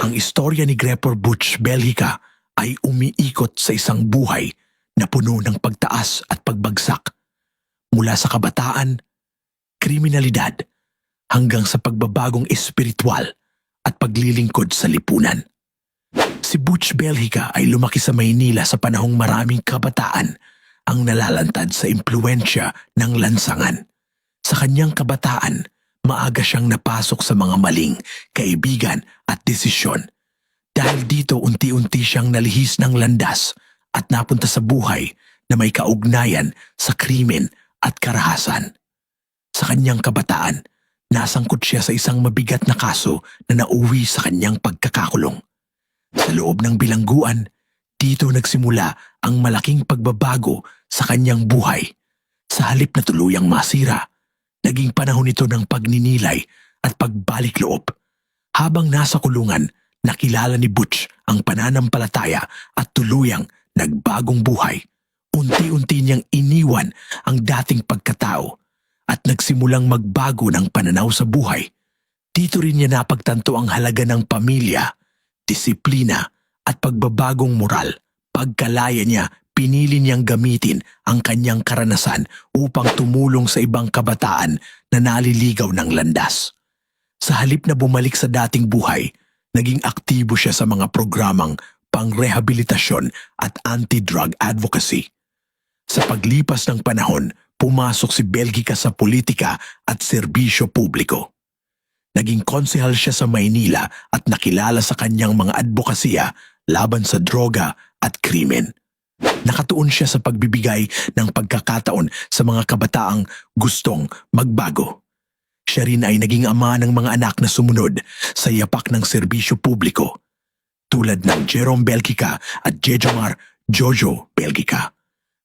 Ang istorya ni Gregor Butch Belgica ay umiikot sa isang buhay na puno ng pagtaas at pagbagsak. Mula sa kabataan, kriminalidad, hanggang sa pagbabagong espiritual at paglilingkod sa lipunan. Si Butch Belgica ay lumaki sa Maynila sa panahong maraming kabataan ang nalalantad sa impluwensya ng lansangan. Sa kanyang kabataan, maaga siyang napasok sa mga maling kaibigan at desisyon. Dahil dito unti-unti siyang nalihis ng landas at napunta sa buhay na may kaugnayan sa krimen at karahasan. Sa kanyang kabataan, nasangkot siya sa isang mabigat na kaso na nauwi sa kanyang pagkakakulong. Sa loob ng bilangguan, dito nagsimula ang malaking pagbabago sa kanyang buhay. Sa halip na tuluyang masira, naging panahon ito ng pagninilay at pagbalik loob. Habang nasa kulungan, nakilala ni Butch ang pananampalataya at tuluyang nagbagong buhay. Unti-unti niyang iniwan ang dating pagkatao at nagsimulang magbago ng pananaw sa buhay. Dito rin niya napagtanto ang halaga ng pamilya, disiplina at pagbabagong moral. Pagkalaya niya, pinili niyang gamitin ang kanyang karanasan upang tumulong sa ibang kabataan na naliligaw ng landas. Sa halip na bumalik sa dating buhay, naging aktibo siya sa mga programang pangrehabilitasyon at anti-drug advocacy. Sa paglipas ng panahon, pumasok si Belgica sa politika at serbisyo publiko. Naging konsehal siya sa Maynila at nakilala sa kanyang mga advokasya laban sa droga at krimen. Nakatuon siya sa pagbibigay ng pagkakataon sa mga kabataang gustong magbago. Siya rin ay naging ama ng mga anak na sumunod sa yapak ng serbisyo publiko, tulad ng Jerome Belgica at Jejomar Jojo Belgica,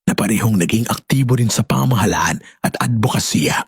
na parehong naging aktibo rin sa pamahalaan at advokasya.